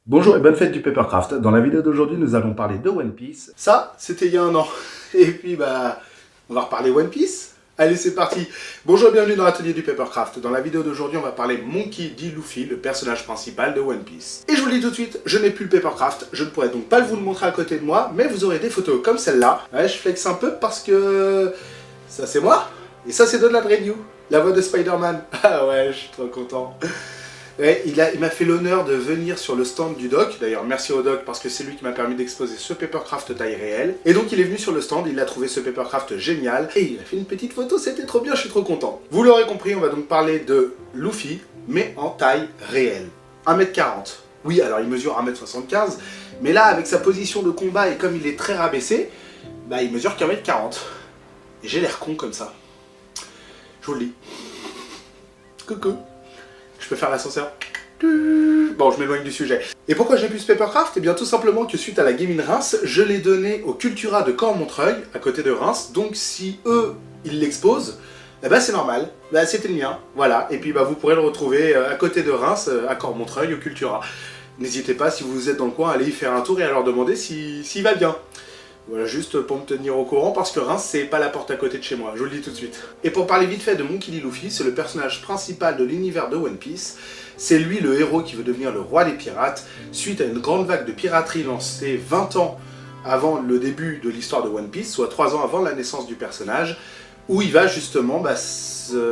Bonjour et bonne fête du Papercraft. Dans la vidéo d'aujourd'hui, nous allons parler de One Piece. Ça, c'était il y a un an. Et puis, on va reparler One Piece. Allez, c'est parti. Bonjour et bienvenue dans l'atelier du Papercraft. Dans la vidéo d'aujourd'hui, on va parler Monkey D. Luffy, le personnage principal de One Piece. Et je vous le dis tout de suite, je n'ai plus le Papercraft. Je ne pourrai donc pas vous le montrer à côté de moi, mais vous aurez des photos comme celle-là. Ouais, je flex un peu parce que ça, c'est moi. Et ça, c'est Donald Renew, la voix de Spider-Man. Ah ouais, je suis trop content. Ouais, il m'a fait l'honneur de venir sur le stand du doc. D'ailleurs, merci au doc parce que c'est lui qui m'a permis d'exposer ce Papercraft taille réelle. Et donc, il est venu sur le stand, il a trouvé ce Papercraft génial. Et il a fait une petite photo, c'était trop bien, je suis trop content. Vous l'aurez compris, on va donc parler de Luffy, mais en taille réelle. 1m40. Oui, alors il mesure 1m75. Mais là, avec sa position de combat et comme il est très rabaissé, il mesure qu'1m40. Et j'ai l'air con comme ça. Je vous le dis. Coucou. Je peux faire l'ascenseur. Bon, je m'éloigne du sujet. Et pourquoi j'ai pu ce Papercraft? Eh bien, tout simplement que suite à la Gaming Reims, je l'ai donné au Cultura de Caen-Montreuil, à côté de Reims. Donc, si eux, ils l'exposent, eh ben, c'est normal. C'était le mien. Voilà. Et puis, vous pourrez le retrouver à côté de Reims, à Caen-Montreuil, au Cultura. N'hésitez pas, si vous êtes dans le coin, à aller y faire un tour et à leur demander s'il va bien. Voilà, juste pour me tenir au courant, parce que Reims, c'est pas la porte à côté de chez moi, je vous le dis tout de suite. Et pour parler vite fait de Monkey D. Luffy, c'est le personnage principal de l'univers de One Piece. C'est lui le héros qui veut devenir le roi des pirates, suite à une grande vague de piraterie lancée 20 ans avant le début de l'histoire de One Piece, soit 3 ans avant la naissance du personnage, où il va justement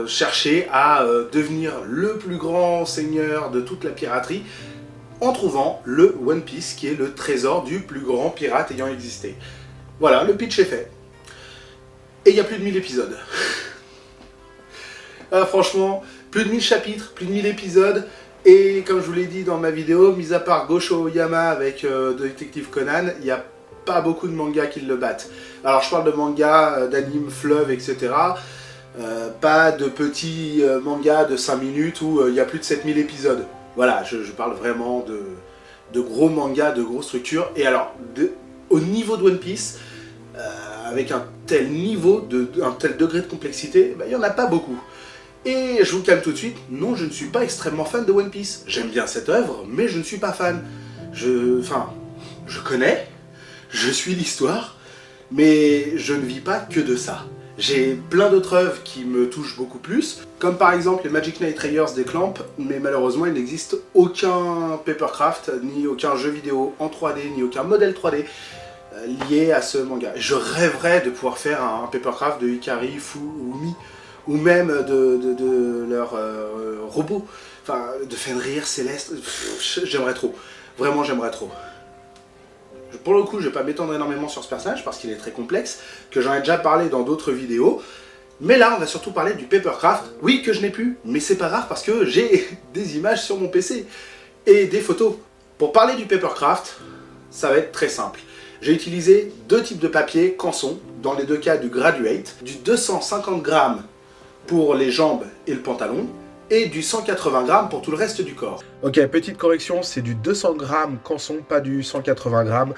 chercher à devenir le plus grand seigneur de toute la piraterie, en trouvant le One Piece, qui est le trésor du plus grand pirate ayant existé. Voilà, le pitch est fait. Et il y a plus de 1000 épisodes. Franchement, plus de 1000 chapitres, plus de 1000 épisodes. Et comme je vous l'ai dit dans ma vidéo, mis à part Gosho Oyama avec Détective Conan, il n'y a pas beaucoup de mangas qui le battent. Alors je parle de mangas, d'anime fleuve, etc. Pas de petits mangas de 5 minutes où il y a plus de 7000 épisodes. Voilà, je parle vraiment de gros mangas, de grosses structures. Et alors, au niveau de One Piece, avec un tel niveau, un tel degré de complexité, il n'y en a pas beaucoup. Et je vous calme tout de suite, non, je ne suis pas extrêmement fan de One Piece. J'aime bien cette œuvre, mais je ne suis pas fan. Je connais, je suis l'histoire, mais je ne vis pas que de ça. J'ai plein d'autres œuvres qui me touchent beaucoup plus, comme par exemple les Magic Knight Raiders des Clamp, mais malheureusement il n'existe aucun Papercraft, ni aucun jeu vidéo en 3D, ni aucun modèle 3D lié à ce manga. Je rêverais de pouvoir faire un Papercraft de Ikari, Fu ou Mi, ou même de leur robot, enfin de Fenrir, Céleste, j'aimerais trop, vraiment j'aimerais trop. Pour le coup, je ne vais pas m'étendre énormément sur ce personnage parce qu'il est très complexe, que j'en ai déjà parlé dans d'autres vidéos. Mais là, on va surtout parler du Papercraft. Oui, que je n'ai plus, mais c'est pas grave parce que j'ai des images sur mon PC et des photos. Pour parler du Papercraft, ça va être très simple. J'ai utilisé deux types de papier Canson, dans les deux cas du Graduate, du 250 grammes pour les jambes et le pantalon, et du 180 grammes pour tout le reste du corps. Ok, petite correction, c'est du 200 grammes Canson, pas du 180 grammes.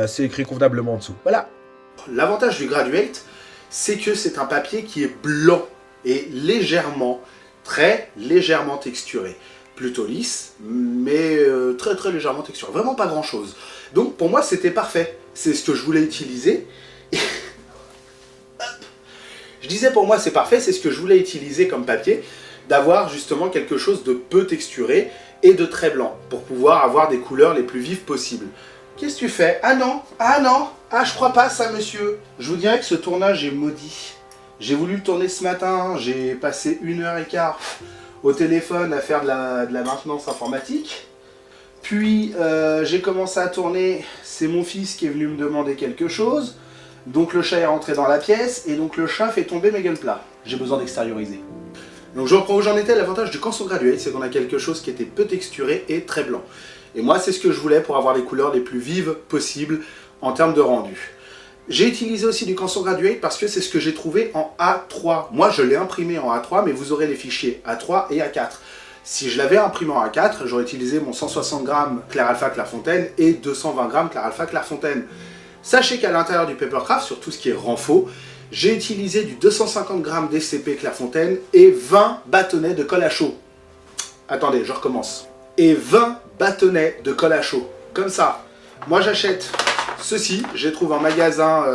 C'est écrit convenablement en dessous. Voilà. L'avantage du Graduate, c'est que c'est un papier qui est blanc et légèrement, très légèrement texturé. Plutôt lisse, mais très très légèrement texturé. Vraiment pas grand chose. Donc pour moi c'était parfait. C'est ce que je voulais utiliser. Je disais pour moi c'est parfait, c'est ce que je voulais utiliser comme papier, d'avoir justement quelque chose de peu texturé et de très blanc, pour pouvoir avoir des couleurs les plus vives possibles. Qu'est-ce que tu fais? Ah non, je crois pas ça monsieur. Je vous dirais que ce tournage est maudit. J'ai voulu le tourner ce matin, j'ai passé 1h15 au téléphone à faire de la maintenance informatique. Puis j'ai commencé à tourner, c'est mon fils qui est venu me demander quelque chose. Donc le chat est rentré dans la pièce et donc le chat fait tomber mes gunplats. J'ai besoin d'extérioriser. Donc je reprends où j'en étais. L'avantage du Canson Graduate, c'est qu'on a quelque chose qui était peu texturé et très blanc. Et moi c'est ce que je voulais pour avoir les couleurs les plus vives possibles en termes de rendu. J'ai utilisé aussi du Canson Graduate parce que c'est ce que j'ai trouvé en A3. Moi je l'ai imprimé en A3, mais vous aurez les fichiers A3 et A4. Si je l'avais imprimé en A4, j'aurais utilisé mon 160 grammes Clair Alpha Clairefontaine et 220 grammes Clair Alpha Clairefontaine. Sachez qu'à l'intérieur du Papercraft, sur tout ce qui est renfort, j'ai utilisé du 250 grammes DCP Clairefontaine et 20 bâtonnets de colle à chaud. Attendez, je recommence. Et 20 bâtonnet de colle à chaud. Comme ça. Moi j'achète ceci, je les trouve en magasin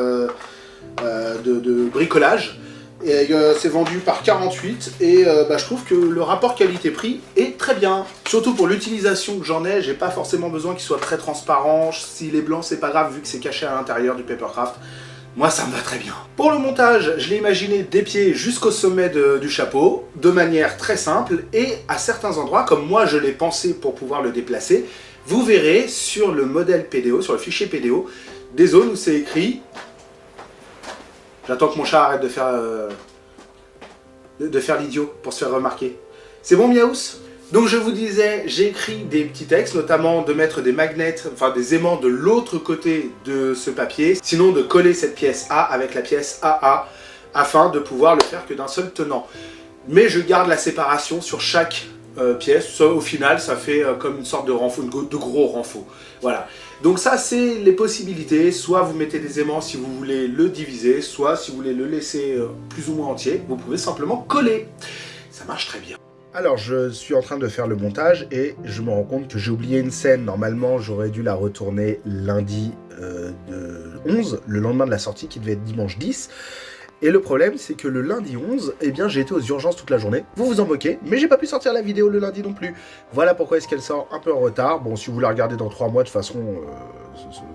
de bricolage. Et c'est vendu par 48 et je trouve que le rapport qualité-prix est très bien. Surtout pour l'utilisation que j'en ai, j'ai pas forcément besoin qu'il soit très transparent. S'il est blanc, c'est pas grave vu que c'est caché à l'intérieur du Papercraft. Moi ça me va très bien. Pour le montage, je l'ai imaginé des pieds jusqu'au sommet du chapeau, de manière très simple, et à certains endroits, comme moi je l'ai pensé pour pouvoir le déplacer, vous verrez sur le modèle PDO, sur le fichier PDO, des zones où c'est écrit... J'attends que mon chat arrête de faire l'idiot pour se faire remarquer. C'est bon, Miaous? Donc je vous disais, j'ai écrit des petits textes, notamment de mettre des magnets, enfin des aimants de l'autre côté de ce papier, sinon de coller cette pièce A avec la pièce AA, afin de pouvoir le faire que d'un seul tenant. Mais je garde la séparation sur chaque pièce, ça, au final ça fait comme une sorte de renfort, de gros renfort. Voilà. Donc ça c'est les possibilités, soit vous mettez des aimants si vous voulez le diviser, soit si vous voulez le laisser plus ou moins entier, vous pouvez simplement coller. Ça marche très bien. Alors, je suis en train de faire le montage et je me rends compte que j'ai oublié une scène. Normalement, j'aurais dû la retourner lundi de 11, le lendemain de la sortie, qui devait être dimanche 10. Et le problème, c'est que le lundi 11, eh bien, j'ai été aux urgences toute la journée. Vous vous en moquez, mais j'ai pas pu sortir la vidéo le lundi non plus. Voilà pourquoi est-ce qu'elle sort un peu en retard. Bon, si vous la regardez dans 3 mois, de toute façon,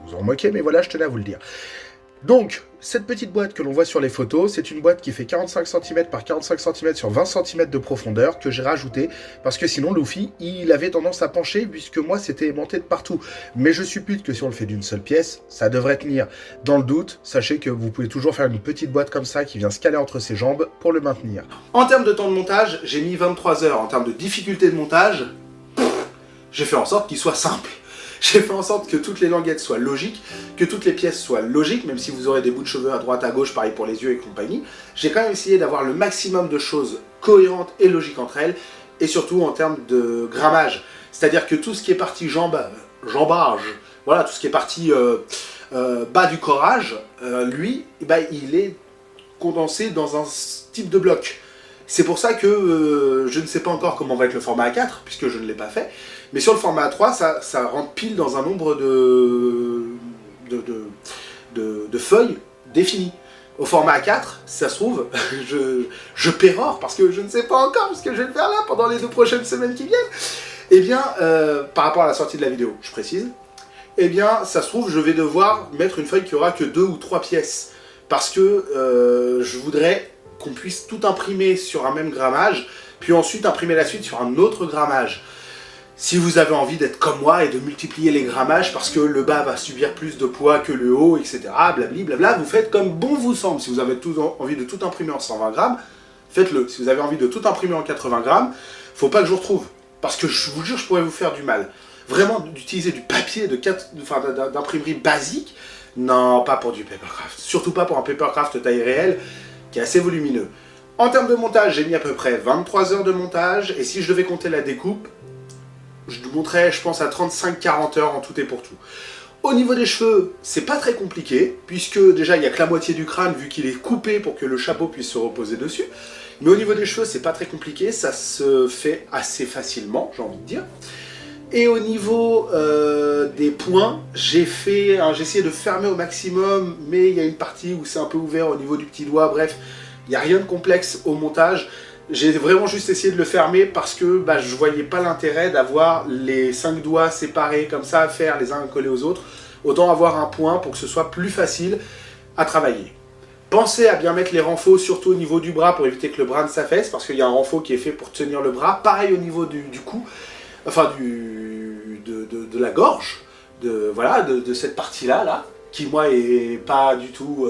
vous en moquez, mais voilà, je tenais à vous le dire. Donc, cette petite boîte que l'on voit sur les photos, c'est une boîte qui fait 45 cm par 45 cm sur 20 cm de profondeur que j'ai rajouté parce que sinon Luffy, il avait tendance à pencher puisque moi c'était aimanté de partout. Mais je suppute que si on le fait d'une seule pièce, ça devrait tenir. Dans le doute, sachez que vous pouvez toujours faire une petite boîte comme ça qui vient se caler entre ses jambes pour le maintenir. En termes de temps de montage, j'ai mis 23 heures. En termes de difficulté de montage, j'ai fait en sorte qu'il soit simple. J'ai fait en sorte que toutes les languettes soient logiques, que toutes les pièces soient logiques, même si vous aurez des bouts de cheveux à droite, à gauche, pareil pour les yeux et compagnie. J'ai quand même essayé d'avoir le maximum de choses cohérentes et logiques entre elles, et surtout en termes de grammage. C'est-à-dire que tout ce qui est parti jambage, voilà, tout ce qui est parti bas du corage, lui, il est condensé dans un type de bloc. C'est pour ça que je ne sais pas encore comment va être le format A4, puisque je ne l'ai pas fait. Mais sur le format A3, ça rentre pile dans un nombre de feuilles définies. Au format A4, ça se trouve, je pérore parce que je ne sais pas encore ce que je vais faire là pendant les 2 prochaines semaines qui viennent. Eh bien, par rapport à la sortie de la vidéo, je précise, eh bien, ça se trouve, je vais devoir mettre une feuille qui aura que 2 ou 3 pièces. Parce que je voudrais qu'on puisse tout imprimer sur un même grammage, puis ensuite imprimer la suite sur un autre grammage. Si vous avez envie d'être comme moi et de multiplier les grammages parce que le bas va subir plus de poids que le haut, etc., blablabla, vous faites comme bon vous semble. Si vous avez envie de tout imprimer en 120 grammes, faites-le. Si vous avez envie de tout imprimer en 80 grammes, faut pas que je vous retrouve. Parce que je vous jure, je pourrais vous faire du mal. Vraiment, d'utiliser du papier d'imprimerie basique, non, pas pour du Papercraft. Surtout pas pour un Papercraft taille réelle, qui est assez volumineux. En termes de montage, j'ai mis à peu près 23 heures de montage, et si je devais compter la découpe, je vous montrerai, je pense, à 35-40 heures en tout et pour tout. Au niveau des cheveux, c'est pas très compliqué, puisque déjà il n'y a que la moitié du crâne, vu qu'il est coupé pour que le chapeau puisse se reposer dessus. Mais au niveau des cheveux, c'est pas très compliqué, ça se fait assez facilement, j'ai envie de dire. Et au niveau des points, j'ai essayé de fermer au maximum, mais il y a une partie où c'est un peu ouvert au niveau du petit doigt, bref, il n'y a rien de complexe au montage. J'ai vraiment juste essayé de le fermer parce que je voyais pas l'intérêt d'avoir les 5 doigts séparés comme ça, à faire les uns collés aux autres. Autant avoir un point pour que ce soit plus facile à travailler. Pensez à bien mettre les renforts, surtout au niveau du bras, pour éviter que le bras ne s'affaisse, parce qu'il y a un renfort qui est fait pour tenir le bras. Pareil au niveau du cou, enfin de la gorge, de cette partie-là, là, qui moi est pas du tout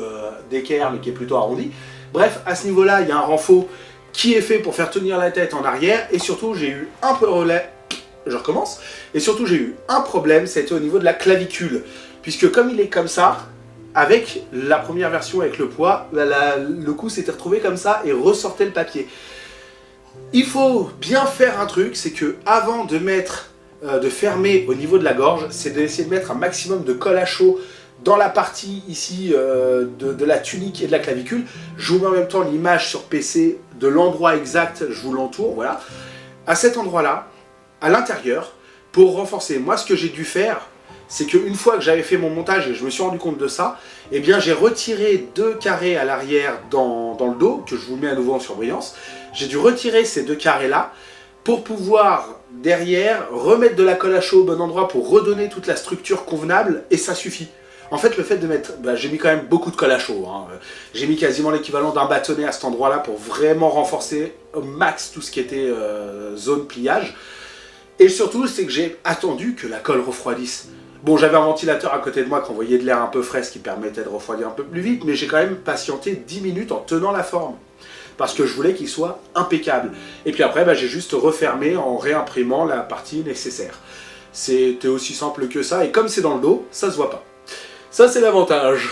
d'équerre, mais qui est plutôt arrondi. Bref, à ce niveau-là, il y a un renfort qui est fait pour faire tenir la tête en arrière, et surtout j'ai eu un peu je recommence, et surtout j'ai eu un problème, c'était au niveau de la clavicule, puisque comme il est comme ça, avec la première version avec le poids, le cou s'était retrouvé comme ça et ressortait le papier. Il faut bien faire un truc, c'est que avant de fermer au niveau de la gorge, c'est d'essayer de mettre un maximum de colle à chaud dans la partie ici de la tunique et de la clavicule. Je vous mets en même temps l'image sur PC de l'endroit exact, je vous l'entoure, voilà. À cet endroit-là, à l'intérieur, pour renforcer. Moi, ce que j'ai dû faire, c'est qu'une fois que j'avais fait mon montage et je me suis rendu compte de ça, eh bien j'ai retiré 2 carrés à l'arrière dans le dos, que je vous mets à nouveau en surbrillance. J'ai dû retirer ces 2 carrés-là pour pouvoir, derrière, remettre de la colle à chaud au bon endroit pour redonner toute la structure convenable, et ça suffit. En fait, le fait de mettre... j'ai mis quand même beaucoup de colle à chaud. Hein. J'ai mis quasiment l'équivalent d'un bâtonnet à cet endroit-là pour vraiment renforcer au max tout ce qui était zone pliage. Et surtout, c'est que j'ai attendu que la colle refroidisse. Bon, j'avais un ventilateur à côté de moi qui envoyait de l'air un peu frais, ce qui permettait de refroidir un peu plus vite, mais j'ai quand même patienté 10 minutes en tenant la forme, parce que je voulais qu'il soit impeccable. Et puis après, j'ai juste refermé en réimprimant la partie nécessaire. C'était aussi simple que ça, et comme c'est dans le dos, ça se voit pas. Ça, c'est l'avantage.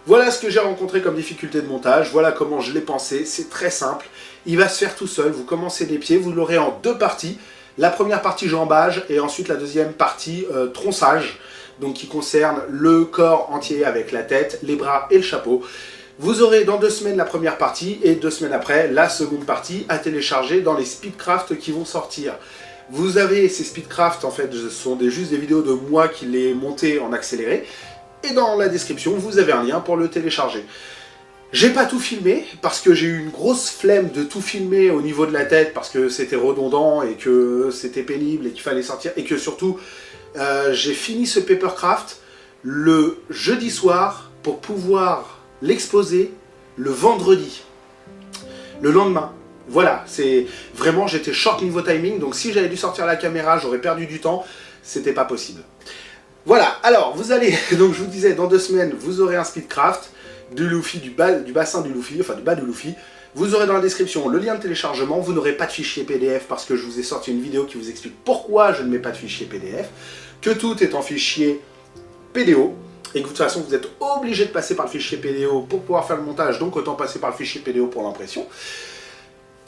Voilà ce que j'ai rencontré comme difficulté de montage, voilà comment je l'ai pensé, c'est très simple. Il va se faire tout seul, vous commencez des pieds, vous l'aurez en 2 parties. La première partie jambage et ensuite la deuxième partie tronçage, donc qui concerne le corps entier avec la tête, les bras et le chapeau. Vous aurez dans 2 semaines la première partie et 2 semaines après la seconde partie à télécharger dans les Speedcraft qui vont sortir. Vous avez ces Speedcraft, en fait, ce sont juste des vidéos de moi qui les monté en accéléré. Et dans la description, vous avez un lien pour le télécharger. J'ai pas tout filmé, parce que j'ai eu une grosse flemme de tout filmer au niveau de la tête, parce que c'était redondant, et que c'était pénible, et qu'il fallait sortir, et que surtout, j'ai fini ce Papercraft le jeudi soir, pour pouvoir l'exposer le vendredi, le lendemain. Voilà, c'est vraiment, j'étais short niveau timing, donc si j'avais dû sortir la caméra, j'aurais perdu du temps, c'était pas possible. Voilà, alors, vous allez, donc je vous disais, dans 2 semaines, vous aurez un Speedcraft, du Luffy, du bassin du Luffy, enfin du bas du Luffy. Vous aurez dans la description le lien de téléchargement, vous n'aurez pas de fichier PDF parce que je vous ai sorti une vidéo qui vous explique pourquoi je ne mets pas de fichier PDF, que tout est en fichier PDO, et que de toute façon vous êtes obligé de passer par le fichier PDO pour pouvoir faire le montage, donc autant passer par le fichier PDO pour l'impression.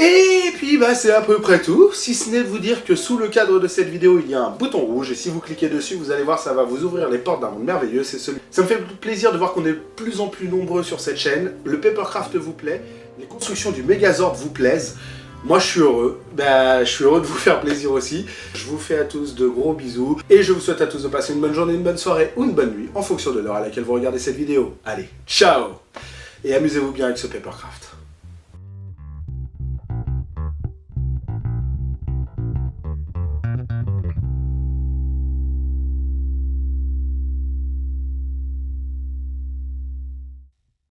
Et puis c'est à peu près tout, si ce n'est de vous dire que sous le cadre de cette vidéo il y a un bouton rouge, et si vous cliquez dessus vous allez voir ça va vous ouvrir les portes d'un monde merveilleux, c'est celui. Ça me fait plaisir de voir qu'on est de plus en plus nombreux sur cette chaîne, le Papercraft vous plaît, les constructions du Megazord vous plaisent, moi je suis heureux, je suis heureux de vous faire plaisir aussi. Je vous fais à tous de gros bisous, et je vous souhaite à tous de passer une bonne journée, une bonne soirée ou une bonne nuit, en fonction de l'heure à laquelle vous regardez cette vidéo. Allez, ciao! Et amusez-vous bien avec ce Papercraft.